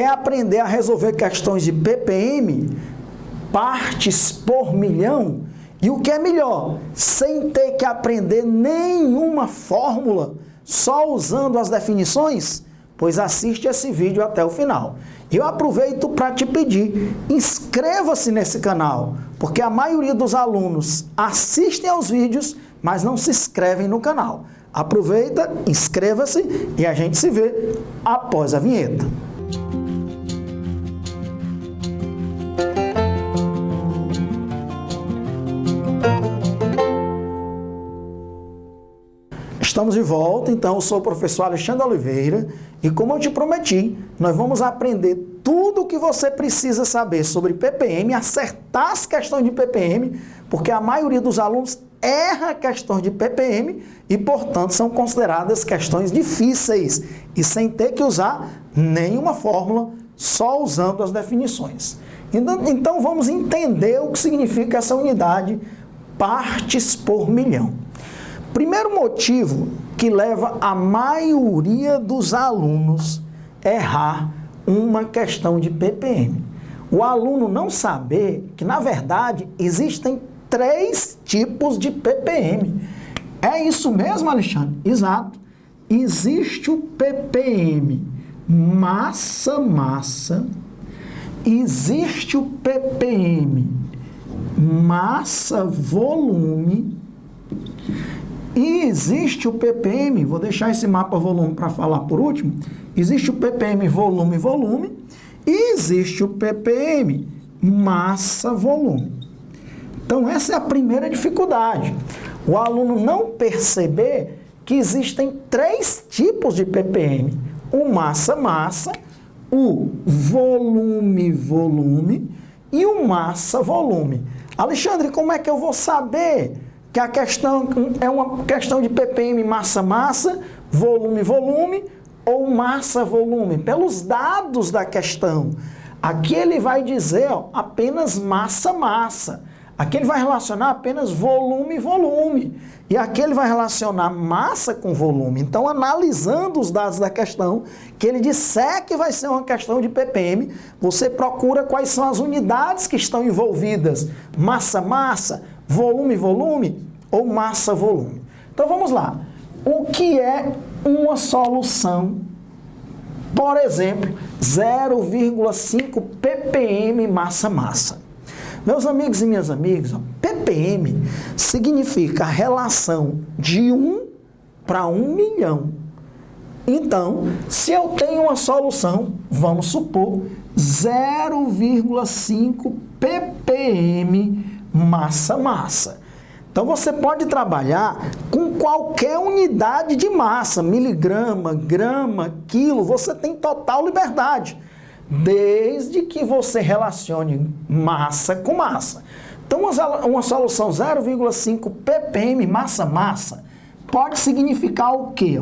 Quer aprender a resolver questões de ppm, partes por milhão? E o que é melhor, sem ter que aprender nenhuma fórmula, só usando as definições? Pois assiste esse vídeo até o final. Eu aproveito para te pedir, inscreva-se nesse canal, porque a maioria dos alunos assistem aos vídeos, mas não se inscrevem no canal. Aproveita, inscreva-se e a gente se vê após a vinheta. Estamos de volta, então eu sou o professor Alexandre Oliveira e como eu te prometi, nós vamos aprender tudo o que você precisa saber sobre ppm, acertar as questões de ppm, porque a maioria dos alunos erra questões de ppm e, portanto, são consideradas questões difíceis e sem ter que usar nenhuma fórmula, só usando as definições. Então vamos entender o que significa essa unidade partes por milhão. Primeiro motivo que leva a maioria dos alunos a errar uma questão de ppm. O aluno não saber que, na verdade, existem 3 tipos de ppm. É isso mesmo, Alexandre? Exato. Existe o ppm massa-massa, existe o ppm massa-volume, e existe o ppm, vou deixar esse mapa volume para falar por último, existe o ppm volume, e existe o ppm massa-volume. Então essa é a primeira dificuldade, o aluno não perceber que existem 3 tipos de ppm, o massa-massa, o volume-volume e o massa-volume. Alexandre, como é que eu vou saber que a questão é uma questão de ppm massa-massa, volume-volume ou massa-volume? Pelos dados da questão. Aqui ele vai dizer apenas massa-massa. Aqui ele vai relacionar apenas volume-volume. E aqui ele vai relacionar massa com volume. Então, analisando os dados da questão, que ele disser que vai ser uma questão de ppm, você procura quais são as unidades que estão envolvidas. Massa-massa, volume-volume ou massa-volume. Então vamos lá. O que é uma solução, por exemplo, 0,5 ppm massa-massa? Meus amigos e minhas amigas, ppm significa a relação de 1 para 1 milhão. Então, se eu tenho uma solução, vamos supor, 0,5 ppm massa-massa. Então você pode trabalhar com qualquer unidade de massa, miligrama, grama, quilo, você tem total liberdade, desde que você relacione massa com massa. Então uma solução 0,5 ppm massa-massa pode significar o quê?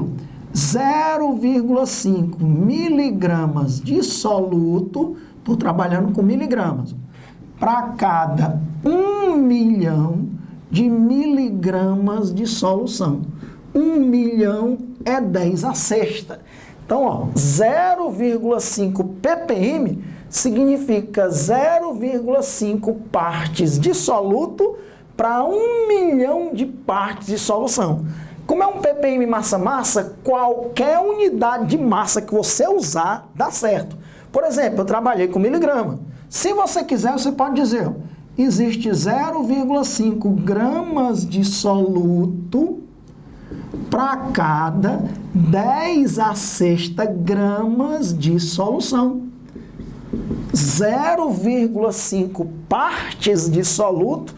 0,5 miligramas de soluto, estou trabalhando com miligramas, para cada 1 milhão de miligramas de solução. 1 milhão é 10 a sexta. Então, 0,5 ppm significa 0,5 partes de soluto para 1 milhão de partes de solução. Como é um ppm massa-massa, qualquer unidade de massa que você usar dá certo. Por exemplo, eu trabalhei com miligrama. Se você quiser, você pode dizer, existe 0,5 gramas de soluto para cada 10 a sexta gramas de solução. 0,5 partes de soluto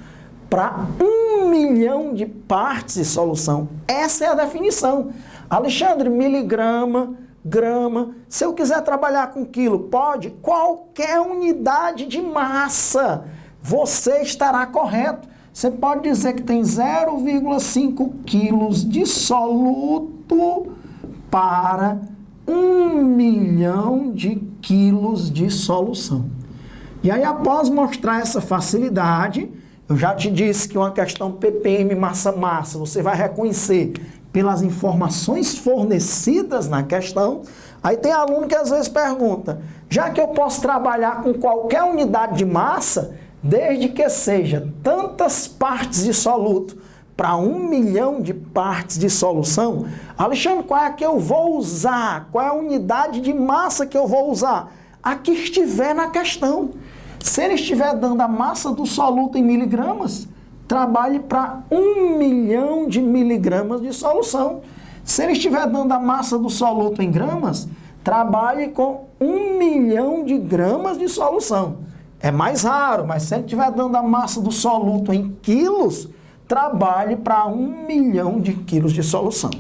para 1 milhão de partes de solução. Essa é a definição. Alexandre, miligrama, grama, se eu quiser trabalhar com quilo, pode? Qualquer unidade de massa, você estará correto. Você pode dizer que tem 0,5 quilos de soluto para 1 milhão de quilos de solução. E aí, após mostrar essa facilidade, eu já te disse que uma questão ppm massa-massa, você vai reconhecer pelas informações fornecidas na questão. Aí tem aluno que às vezes pergunta, já que eu posso trabalhar com qualquer unidade de massa, desde que seja tantas partes de soluto para 1 milhão de partes de solução. Alexandre, qual é a que eu vou usar? Qual é a unidade de massa que eu vou usar? A que estiver na questão. Se ele estiver dando a massa do soluto em miligramas, trabalhe para 1 milhão de miligramas de solução. Se ele estiver dando a massa do soluto em gramas, trabalhe com 1 milhão de gramas de solução. É mais raro, mas se ele estiver dando a massa do soluto em quilos, trabalhe para 1 milhão de quilos de solução.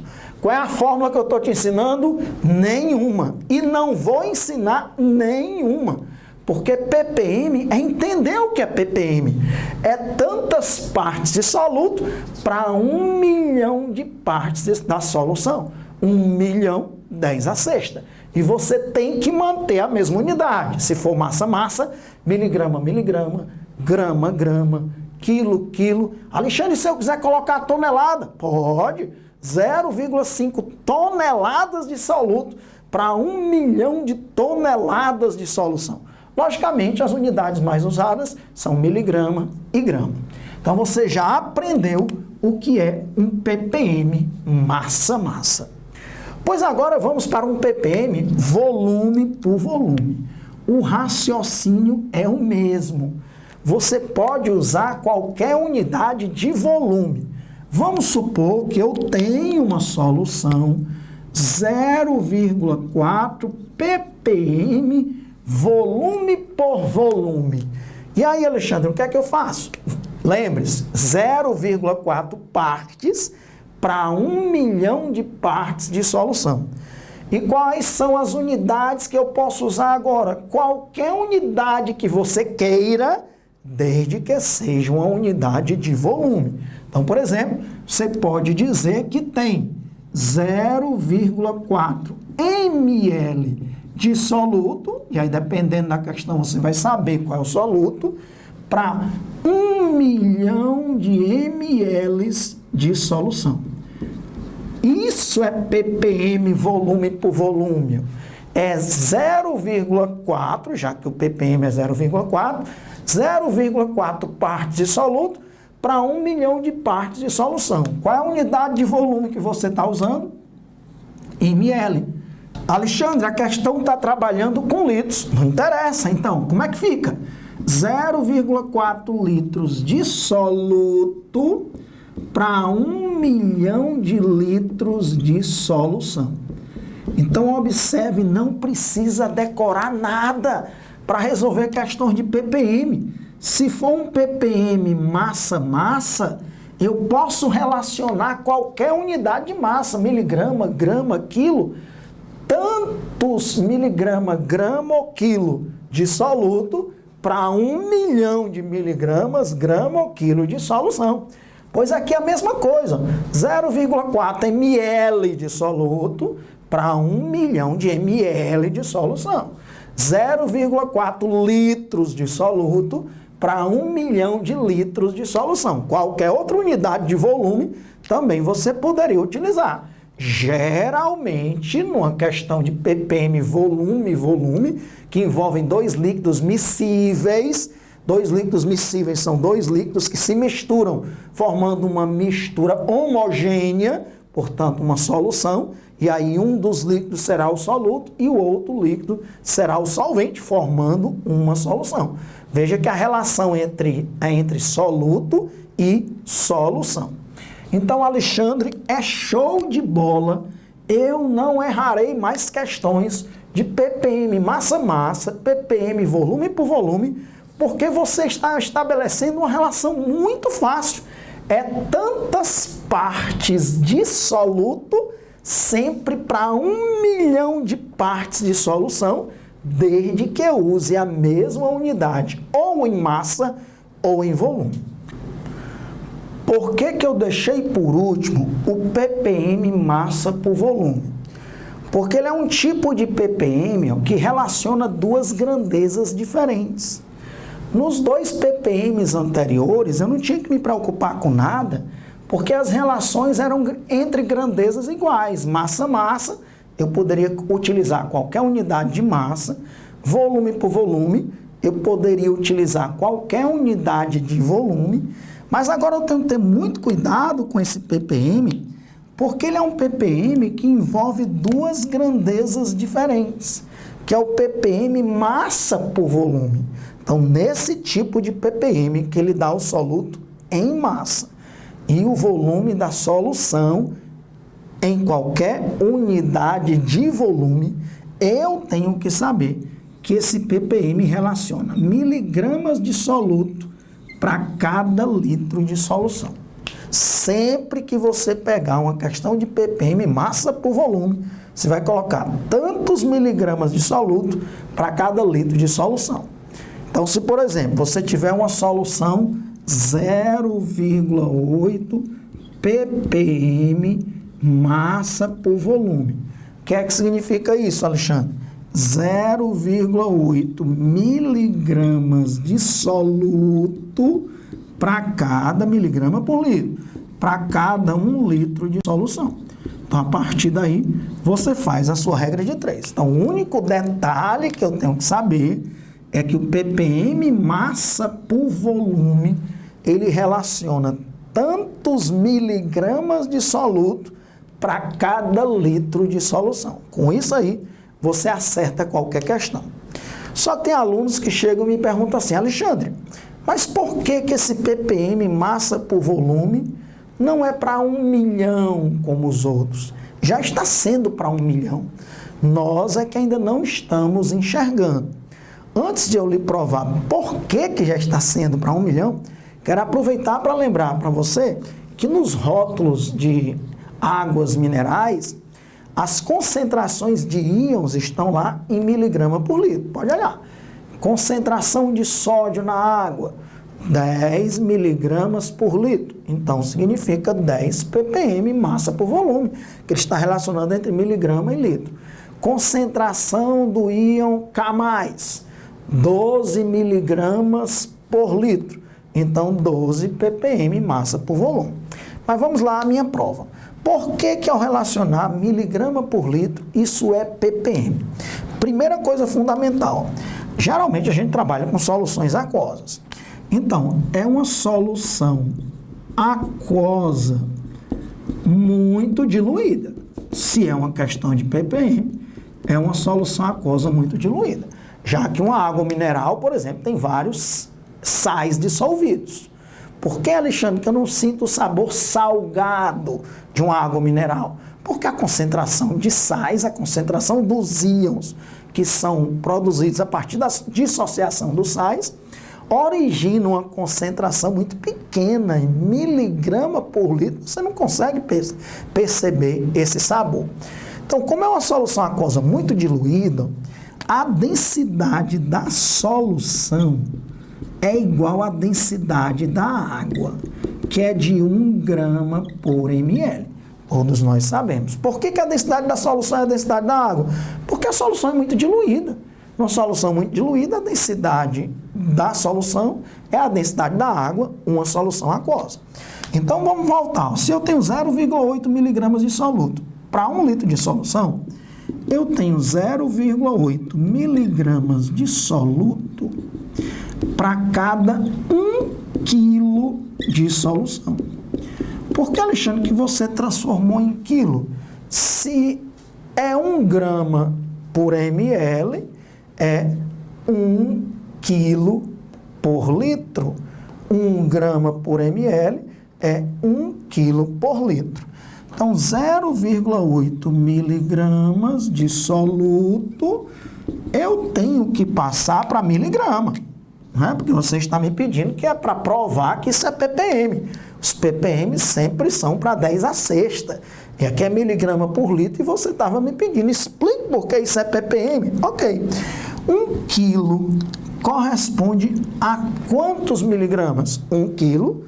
Qual é a fórmula que eu estou te ensinando? Nenhuma. E não vou ensinar nenhuma. Porque ppm é entender o que é ppm. É tantas partes de soluto para 1 milhão de partes da solução. 1 milhão, 10 a sexta. E você tem que manter a mesma unidade. Se for massa, massa, miligrama, miligrama, grama, grama, quilo, quilo. Alexandre, se eu quiser colocar tonelada, pode. 0,5 toneladas de soluto para 1 milhão de toneladas de solução. Logicamente, as unidades mais usadas são miligrama e grama. Então, você já aprendeu o que é um ppm massa-massa. Pois agora vamos para um ppm volume por volume. O raciocínio é o mesmo. Você pode usar qualquer unidade de volume. Vamos supor que eu tenho uma solução 0,4 ppm volume por volume. E aí, Alexandre, o que é que eu faço? Lembre-se, 0,4 partes para 1 milhão de partes de solução. E quais são as unidades que eu posso usar agora? Qualquer unidade que você queira, desde que seja uma unidade de volume. Então, por exemplo, você pode dizer que tem 0,4 ml de soluto, e aí dependendo da questão você vai saber qual é o soluto, para 1 milhão de ml de solução. Isso é ppm volume por volume. É 0,4, já que o ppm é 0,4, 0,4 partes de soluto para 1 milhão de partes de solução. Qual é a unidade de volume que você está usando? ml. Alexandre, a questão está trabalhando com litros. Não interessa, então, como é que fica? 0,4 litros de soluto para 1 milhão de litros de solução. Então, observe, não precisa decorar nada para resolver questões de ppm. Se for um ppm massa-massa, eu posso relacionar qualquer unidade de massa, miligrama, grama, quilo, tantos miligrama, grama ou quilo de soluto para 1 milhão de miligramas, grama ou quilo de solução. Pois aqui é a mesma coisa, 0,4 ml de soluto para 1 milhão de ml de solução. 0,4 litros de soluto para 1 milhão de litros de solução. Qualquer outra unidade de volume também você poderia utilizar. Geralmente, numa questão de ppm volume, que envolvem dois líquidos miscíveis. Dois líquidos miscíveis são dois líquidos que se misturam, formando uma mistura homogênea, portanto, uma solução, e aí um dos líquidos será o soluto e o outro líquido será o solvente, formando uma solução. Veja que a relação é entre soluto e solução. Então, Alexandre, é show de bola. Eu não errarei mais questões de ppm massa-massa, ppm volume por volume, porque você está estabelecendo uma relação muito fácil. É tantas partes de soluto sempre para 1 milhão de partes de solução, desde que eu use a mesma unidade, ou em massa ou em volume. Por que eu deixei por último o ppm massa por volume? Porque ele é um tipo de ppm que relaciona duas grandezas diferentes. Nos dois ppms anteriores, eu não tinha que me preocupar com nada, porque as relações eram entre grandezas iguais. Massa-massa, eu poderia utilizar qualquer unidade de massa. volume por volume, eu poderia utilizar qualquer unidade de volume, mas agora eu tenho que ter muito cuidado com esse ppm, porque ele é um ppm que envolve duas grandezas diferentes, que é o ppm massa por volume. Então, nesse tipo de ppm que ele dá o soluto em massa e o volume da solução em qualquer unidade de volume, eu tenho que saber que esse ppm relaciona miligramas de soluto para cada litro de solução. Sempre que você pegar uma questão de ppm, massa por volume, você vai colocar tantos miligramas de soluto para cada litro de solução. Então, se, por exemplo, você tiver uma solução 0,8 ppm massa por volume. O que é que significa isso, Alexandre? 0,8 miligramas de soluto para cada miligrama por litro, para cada 1 litro de solução. Então, a partir daí, você faz a sua regra de 3. Então, o único detalhe que eu tenho que saber é que o ppm massa por volume, ele relaciona tantos miligramas de soluto para cada litro de solução. Com isso aí, você acerta qualquer questão. Só tem alunos que chegam e me perguntam assim, Alexandre, mas por que esse ppm massa por volume não é para 1 milhão como os outros? Já está sendo para 1 milhão. Nós é que ainda não estamos enxergando. Antes de eu lhe provar por que já está sendo para 1 milhão, quero aproveitar para lembrar para você que nos rótulos de águas minerais, as concentrações de íons estão lá em miligrama por litro. Pode olhar. Concentração de sódio na água, 10 miligramas por litro. Então, significa 10 ppm massa por volume, que ele está relacionando entre miligrama e litro. Concentração do íon K+, 12 miligramas por litro. Então, 12 ppm massa por volume. Mas vamos lá à minha prova. Por que ao relacionar miligrama por litro, isso é ppm? Primeira coisa fundamental. Geralmente a gente trabalha com soluções aquosas. Então, é uma solução aquosa muito diluída. Se é uma questão de ppm, é uma solução aquosa muito diluída. Já que uma água mineral, por exemplo, tem vários sais dissolvidos. Por que, Alexandre, que eu não sinto o sabor salgado de uma água mineral? Porque a concentração de sais, a concentração dos íons que são produzidos a partir da dissociação dos sais, origina uma concentração muito pequena, em miligrama por litro, você não consegue perceber esse sabor. Então, como é uma solução aquosa muito diluída, a densidade da solução é igual à densidade da água, que é de 1 grama por ml. Todos nós sabemos. Por que a densidade da solução é a densidade da água? Porque a solução é muito diluída. Numa solução muito diluída, a densidade da solução é a densidade da água, uma solução aquosa. Então, vamos voltar. Se eu tenho 0,8 miligramas de soluto para 1 litro de solução, eu tenho 0,8 miligramas de soluto para cada 1 quilo de solução. Por que, Alexandre, que você transformou em quilo? Se é 1 grama por ml, é 1 quilo por litro. 1 grama por ml é 1 quilo por litro. Então, 0,8 miligramas de soluto, eu tenho que passar para miligrama. Né? Porque você está me pedindo que é para provar que isso é ppm. Os ppm sempre são para 10 a sexta. E aqui é miligrama por litro e você estava me pedindo, explique por que isso é ppm. Ok. 1 quilo corresponde a quantos miligramas? 1 quilo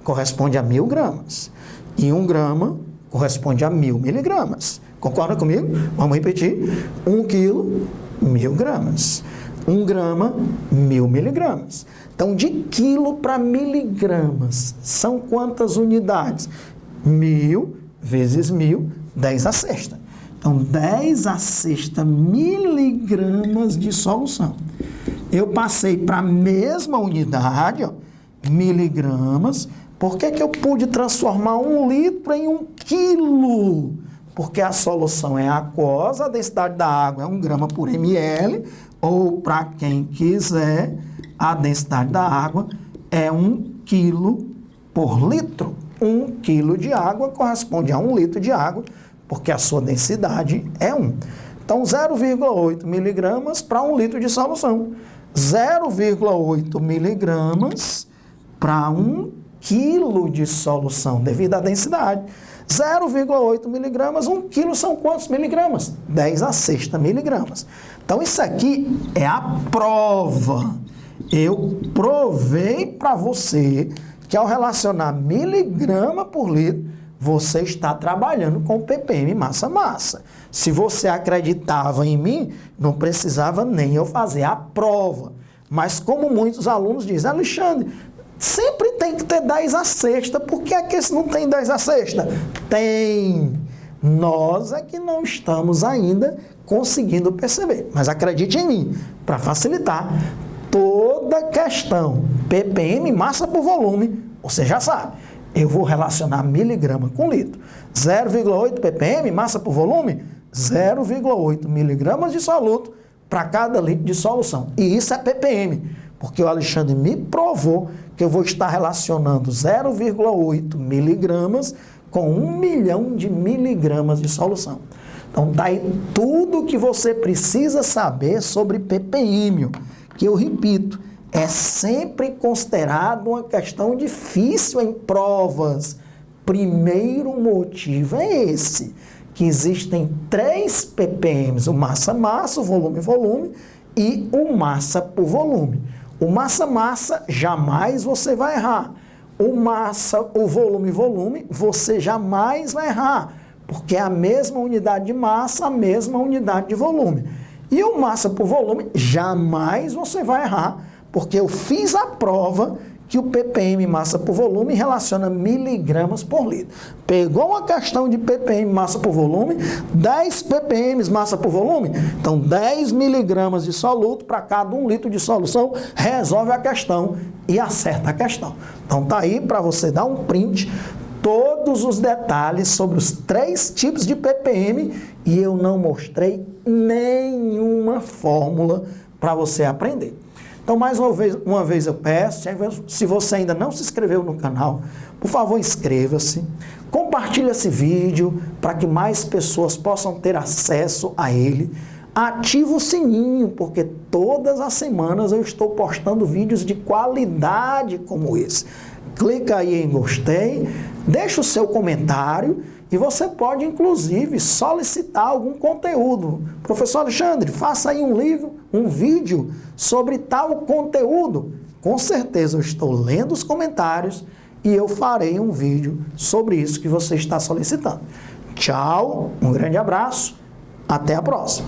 corresponde a 1000 gramas. E 1 grama corresponde a 1000 miligramas. Concorda comigo? Vamos repetir. 1 quilo, 1000 gramas. 1 grama, 1000 miligramas. Então, de quilo para miligramas, são quantas unidades? 1000 vezes 1000, 10 a sexta. Então, 10 a sexta miligramas de solução. Eu passei para a mesma unidade, ó, miligramas. Por que eu pude transformar 1 litro em 1 quilo? Porque a solução é aquosa, a densidade da água é 1 grama por ml, ou, para quem quiser, a densidade da água é 1 quilo por litro. 1 quilo de água corresponde a 1 litro de água, porque a sua densidade é 1. Então, 0,8 miligramas para 1 litro de solução. 0,8 miligramas para 1 quilo de solução, devido à densidade. 0,8 miligramas, 1 quilo são quantos miligramas? 10 a sexta miligramas. Então, isso aqui é a prova. Eu provei para você que ao relacionar miligrama por litro, você está trabalhando com ppm massa-massa. Se você acreditava em mim, não precisava nem eu fazer a prova. Mas como muitos alunos dizem, Alexandre, sempre tem que ter 10 a sexta. Por que é que esse não tem 10 a sexta? Tem. Nós é que não estamos ainda conseguindo perceber. Mas acredite em mim, para facilitar, toda questão ppm, massa por volume, você já sabe. Eu vou relacionar miligrama com litro. 0,8 ppm, massa por volume, 0,8 miligramas de soluto para cada litro de solução. E isso é ppm, porque o Alexandre me provou que eu vou estar relacionando 0,8 miligramas com 1 milhão de miligramas de solução. Então, tá aí tudo que você precisa saber sobre ppm, que eu repito, é sempre considerado uma questão difícil em provas. Primeiro motivo é esse, que existem 3 ppms, o massa-massa, o volume-volume e o massa por volume. O massa-massa, jamais você vai errar. O volume-volume, você jamais vai errar, porque é a mesma unidade de massa, a mesma unidade de volume. E o massa por volume, jamais você vai errar, porque eu fiz a prova que o ppm massa por volume relaciona miligramas por litro. Pegou uma questão de ppm massa por volume, 10 ppm massa por volume, então 10 miligramas de soluto para cada 1 litro de solução, resolve a questão e acerta a questão. Então tá aí para você dar um print, todos os detalhes sobre os 3 tipos de ppm, e eu não mostrei nenhuma fórmula para você aprender. Então, mais uma vez eu peço, se você ainda não se inscreveu no canal, por favor, inscreva-se, compartilhe esse vídeo para que mais pessoas possam ter acesso a ele. Ativa o sininho, porque todas as semanas eu estou postando vídeos de qualidade como esse. Clica aí em gostei, deixa o seu comentário e você pode, inclusive, solicitar algum conteúdo. Professor Alexandre, faça aí um vídeo sobre tal conteúdo. Com certeza eu estou lendo os comentários e eu farei um vídeo sobre isso que você está solicitando. Tchau, um grande abraço, até a próxima.